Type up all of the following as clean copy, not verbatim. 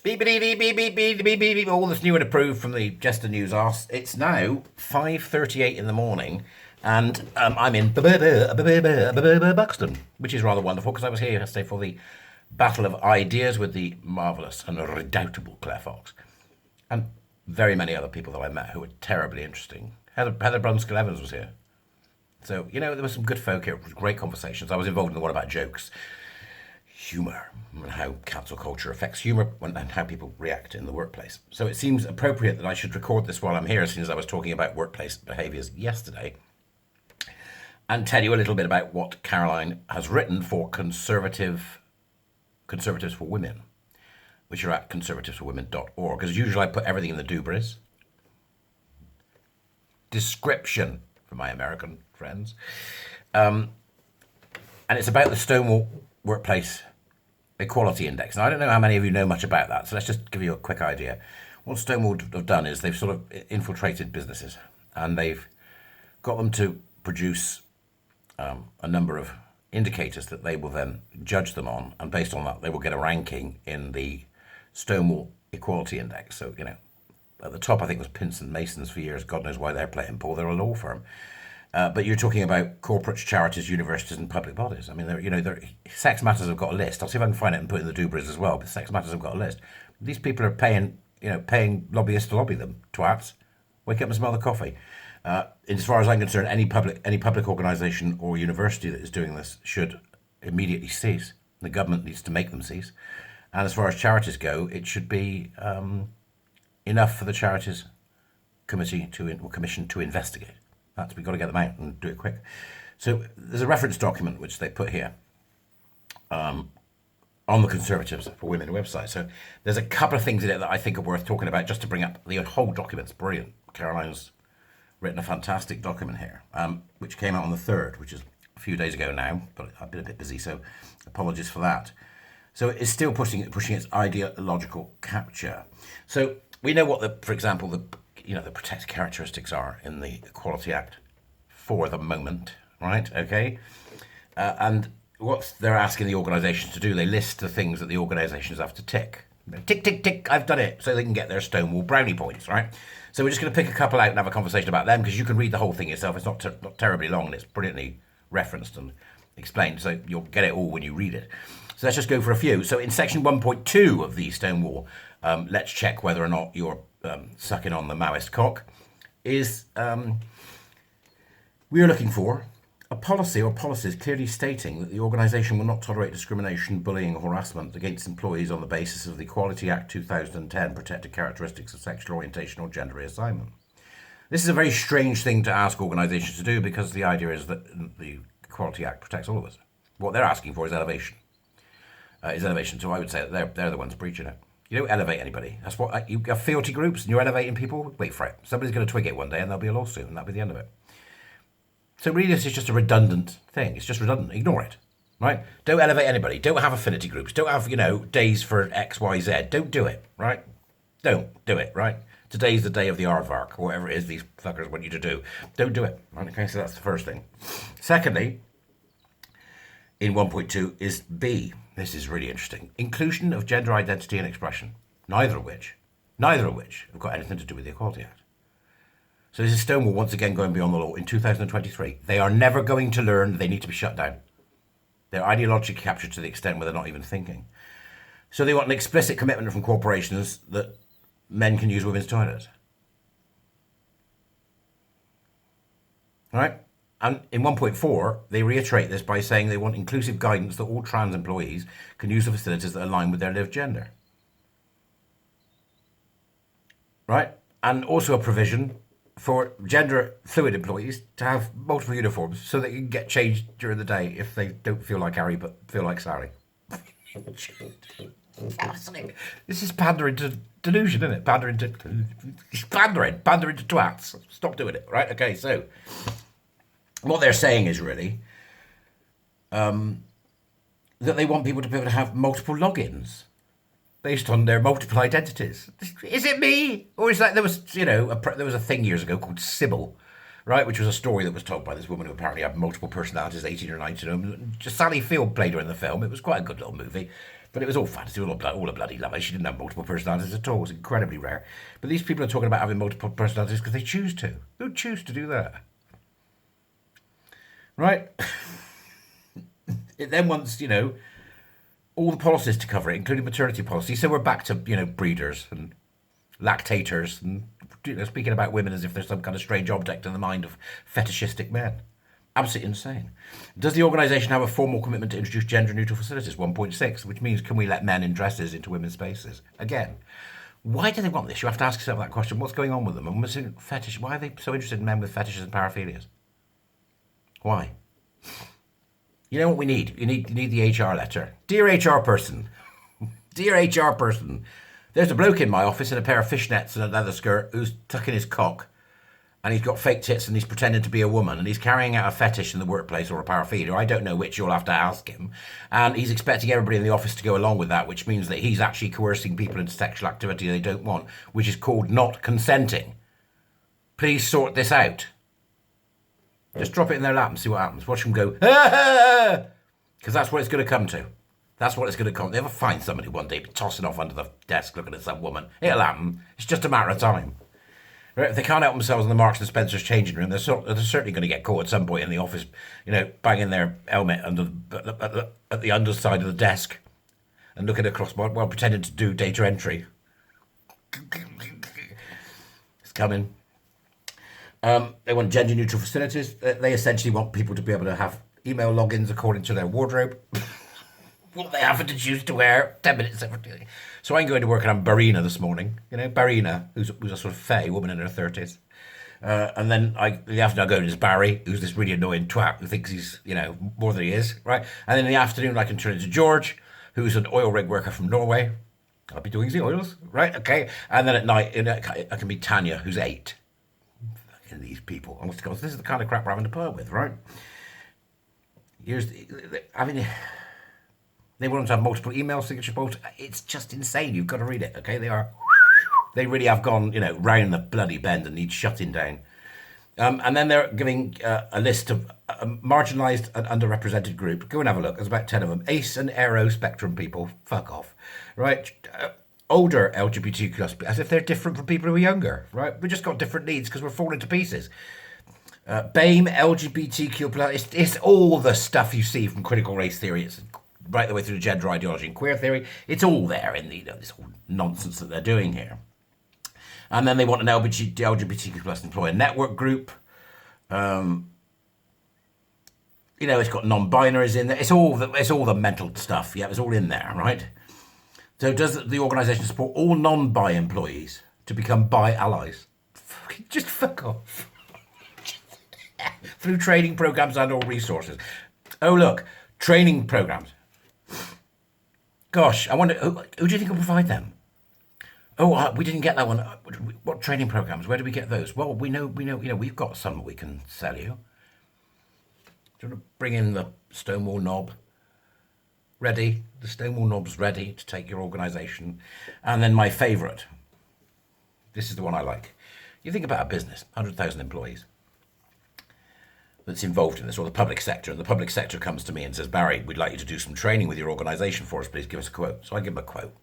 Beep, beep, beep, beep, beep, beep, beep, beep, beep. All that's new and approved from the Jester News arse. It's now 5:38 in the morning, and I'm in Buxton, which is rather wonderful because I was here yesterday for the Battle of Ideas with the marvellous and redoubtable Claire Fox, and very many other people that I met who were terribly interesting. Heather Brunskill-Evans was here. So, you know, there were some good folk here, great conversations. I was involved in the one about jokes, humour, and how cancel culture affects humour and how people react in the workplace. So it seems appropriate that I should record this while I'm here, since I was talking about workplace behaviours yesterday, and tell you a little bit about what Caroline has written for Conservatives for Women, which are at conservativesforwomen.org. As usual, I put everything in the Dubris description for my American friends. And it's about the Stonewall Workplace Equality Index. Now, I don't know how many of you know much about that, so let's just give you a quick idea. What Stonewall have done is they've sort of infiltrated businesses, and they've got them to produce a number of indicators that they will then judge them on, and based on that, they will get a ranking in the Stonewall Equality Index. So, you know, at the top, I think, was Pinson Masons for years. God knows why they're playing Paul. They're a law firm. But you're talking about corporates, charities, universities, and public bodies. I mean, Sex Matters have got a list. I'll see if I can find it and put it in the Dubras as well. But Sex Matters have got a list. These people are paying lobbyists to lobby them. Twats, wake up and smell the coffee. As far as I'm concerned, any public organisation or university that is doing this should immediately cease. The government needs to make them cease. And as far as charities go, it should be enough for the Charities Commission to investigate. We've got to get them out and do it quick. So there's a reference document which they put here on the Conservatives for Women website. So there's a couple of things in it that I think are worth talking about, just to bring up the whole document's brilliant. Caroline's written a fantastic document here, which came out on the 3rd, which is a few days ago now, but I've been a bit busy, so apologies for that. So it's still pushing its ideological capture. So we know what for example, the protected characteristics are in the Equality Act for the moment, right? Okay. And what they're asking the organisations to do, they list the things that the organisations have to tick. Tick, tick, tick, I've done it, so they can get their Stonewall brownie points, right? So we're just going to pick a couple out and have a conversation about them, because you can read the whole thing yourself. It's not terribly long, and it's brilliantly referenced and explained, so you'll get it all when you read it. So let's just go for a few. So in section 1.2 of the Stonewall, let's check whether or not you're sucking on the Maoist cock, is we are looking for a policy or policies clearly stating that the organisation will not tolerate discrimination, bullying or harassment against employees on the basis of the Equality Act 2010 protected characteristics of sexual orientation or gender reassignment. This is a very strange thing to ask organisations to do, because the idea is that the Equality Act protects all of us. What they're asking for is elevation. So I would say that they're the ones breaching it. You don't elevate anybody. That's what you have fealty groups, and you're elevating people. Wait for it. Somebody's going to twig it one day, and there'll be a lawsuit, and that'll be the end of it. So really, this is just a redundant thing. It's just redundant. Ignore it, right? Don't elevate anybody. Don't have affinity groups. Don't have days for X, Y, Z. Don't do it, right? Don't do it, right? Today's the day of the aardvark, or whatever it is these fuckers want you to do. Don't do it, right? Okay, so that's the first thing. Secondly, in 1.2 is B. This is really interesting. Inclusion of gender identity and expression, neither of which have got anything to do with the Equality Act. So this is Stonewall once again going beyond the law in 2023. They are never going to learn. They need to be shut down. They're ideologically captured to the extent where they're not even thinking. So they want an explicit commitment from corporations that men can use women's toilets. All right? And in 1.4, they reiterate this by saying they want inclusive guidance that all trans employees can use the facilities that align with their lived gender. Right? And also a provision for gender fluid employees to have multiple uniforms so they can get changed during the day if they don't feel like Harry but feel like Sally. This is pandering to delusion, isn't it? Pandering to twats. Stop doing it, right? Okay, so what they're saying is really that they want people to be able to have multiple logins based on their multiple identities. Is it me? Or is that, there was a thing years ago called Sybil, right, which was a story that was told by this woman who apparently had multiple personalities, 18 or 19 of them. Just Sally Field played her in the film. It was quite a good little movie. But it was all fantasy, all a bloody lover. She didn't have multiple personalities at all. It was incredibly rare. But these people are talking about having multiple personalities because they choose to. Who choose to do that? Right? It then wants, all the policies to cover it, including maternity policy. So we're back to, breeders and lactators and speaking about women as if they're some kind of strange object in the mind of fetishistic men. Absolutely insane. Does the organisation have a formal commitment to introduce gender-neutral facilities? 1.6, which means can we let men in dresses into women's spaces? Again, why do they want this? You have to ask yourself that question. What's going on with them? And fetish. Why are they so interested in men with fetishes and paraphilias? Why? You know what we need? You need the HR letter. Dear HR person. Dear HR person. There's a bloke in my office in a pair of fishnets and a leather skirt who's tucking his cock. And he's got fake tits and he's pretending to be a woman and he's carrying out a fetish in the workplace or a paraphilia. I don't know which, you'll have to ask him. And he's expecting everybody in the office to go along with that, which means that he's actually coercing people into sexual activity they don't want, which is called not consenting. Please sort this out. Just drop it in their lap and see what happens. Watch them go, because that's what it's going to come to. That's what it's going to come to. They ever find somebody one day tossing off under the desk looking at some woman, it'll happen. It's just a matter of time. If they can't help themselves in the Marks and Spencer's changing room, they're certainly going to get caught at some point in the office, banging their helmet at the underside of the desk and looking across while pretending to do data entry. It's coming. They want gender-neutral facilities. They essentially want people to be able to have email logins according to their wardrobe. What they happen to choose to wear 10 minutes every day. So I'm going to work and I'm Barina this morning. Barina, who's a sort of fey woman in her 30s. And then in the afternoon I go to Barry, who's this really annoying twat who thinks he's, more than he is, right? And then in the afternoon I can turn into George, who's an oil rig worker from Norway. I'll be doing the oils, right? Okay. And then at night I can be Tanya, who's 8. Fucking these people. This is the kind of crap we're having to put up with, right? They want to have multiple email signature posts. It's just insane. You've got to read it, okay? They really have gone, round the bloody bend and need shutting down. And then they're giving a list of a marginalised and underrepresented group. Go and have a look. There's about 10 of them. Ace and Aero spectrum people. Fuck off, right? Older LGBTQ+, as if they're different from people who are younger, right? We've just got different needs because we're falling to pieces. BAME, LGBTQ+, it's all the stuff you see from critical race theory. It's right the way through gender ideology and queer theory. It's all there in this whole nonsense that they're doing here. And then they want an LGBTQ+ employer network group. It's got non-binaries in there. It's all the mental stuff. Yeah, it's all in there, right? So does the organisation support all non-bi employees to become bi allies? Just fuck off. Through training programs and or resources. Oh, look, training programs. Gosh, I wonder, who do you think will provide them? Oh, we didn't get that one. What training programs? Where do we get those? Well, we know, we've got some that we can sell you. Do you want to bring in the Stonewall knob? Ready? The Stonewall knob's ready to take your organisation. And then my favourite. This is the one I like. You think about a business, 100,000 employees, that's involved in this, or the public sector, and the public sector comes to me and says, Barry, we'd like you to do some training with your organisation for us, please give us a quote. So I give them a quote,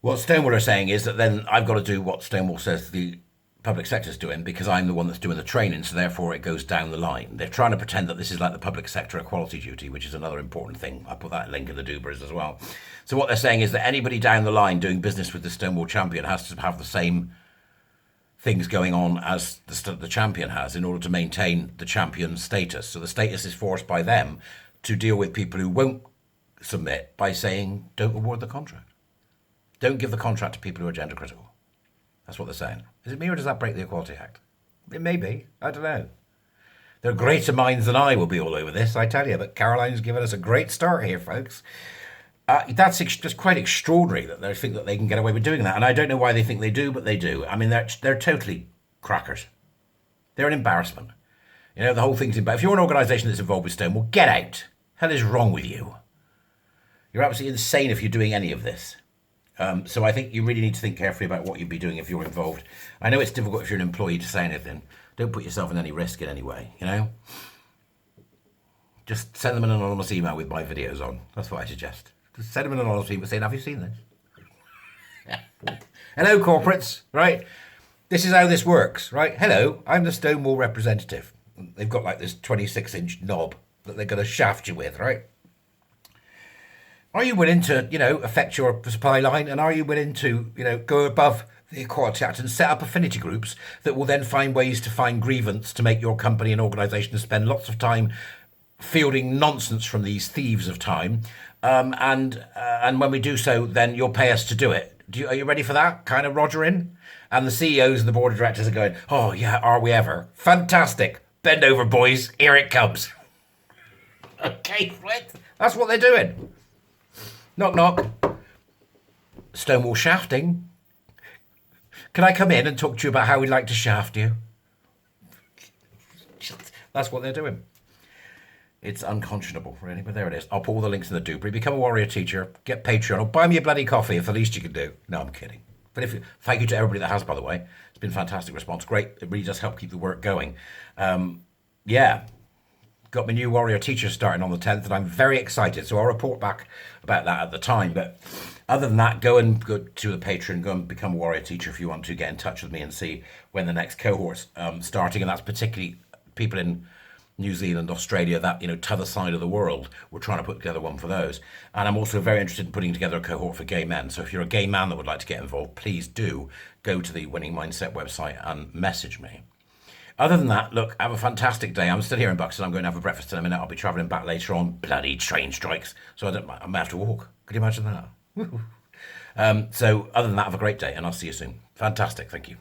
What Stonewall are saying is that then I've got to do what Stonewall says the public sector's doing because I'm the one that's doing the training, so therefore it goes down the line. They're trying to pretend that this is like the public sector equality duty, which is another important thing. I put that link in the doobers as well. So what they're saying is that anybody down the line doing business with the Stonewall champion has to have the same things going on as the champion has in order to maintain the champion's status. So the status is forced by them to deal with people who won't submit by saying, don't award the contract. Don't give the contract to people who are gender critical. That's what they're saying. Is it me or does that break the Equality Act? It may be. I don't know. There are greater minds than I will be all over this, I tell you. But Caroline's given us a great start here, folks. That's just quite extraordinary that they think that they can get away with doing that. And I don't know why they think they do, but they do. I mean, they're totally crackers. They're an embarrassment. The whole thing's embarrassing. If you're an organisation that's involved with Stonewall, get out. Hell is wrong with you? You're absolutely insane if you're doing any of this. So I think you really need to think carefully about what you'd be doing if you're involved. I know it's difficult if you're an employee to say anything. Don't put yourself in any risk in any way, Just send them an anonymous email with my videos on. That's what I suggest. Just send them an anonymous email saying, have you seen this? Hello, corporates, right? This is how this works, right? Hello, I'm the Stonewall representative. They've got like this 26-inch knob that they're going to shaft you with, right? Are you willing to, affect your supply line? And are you willing to, go above the Equality Act and set up affinity groups that will then find ways to find grievance to make your company and organisation spend lots of time fielding nonsense from these thieves of time? And when we do so, then you'll pay us to do it. Are you ready for that? Kind of Roger in? And the CEOs and the board of directors are going, oh, yeah, are we ever? Fantastic. Bend over, boys. Here it comes. Okay, right. That's what they're doing. Knock, knock. Stonewall shafting. Can I come in and talk to you about how we'd like to shaft you? That's what they're doing. It's unconscionable, really, but there it is. I'll put all the links in the doobry. Become a warrior teacher, get Patreon, or buy me a bloody coffee if the least you can do. No, I'm kidding. But thank you to everybody that has, by the way. It's been a fantastic response. Great. It really does help keep the work going. Yeah. Got my new warrior teacher starting on the 10th, and I'm very excited. So I'll report back about that at the time. But other than that, go to the Patreon, go and become a warrior teacher if you want to. Get in touch with me and see when the next cohort's starting. And that's particularly people in New Zealand, Australia, that, t'other side of the world. We're trying to put together one for those. And I'm also very interested in putting together a cohort for gay men. So if you're a gay man that would like to get involved, please do go to the Winning Mindset website and message me. Other than that, look, have a fantastic day. I'm still here in Buxton. I'm going to have a breakfast in a minute. I'll be travelling back later on. Bloody train strikes. So I might have to walk. Could you imagine that? So other than that, have a great day, and I'll see you soon. Fantastic. Thank you.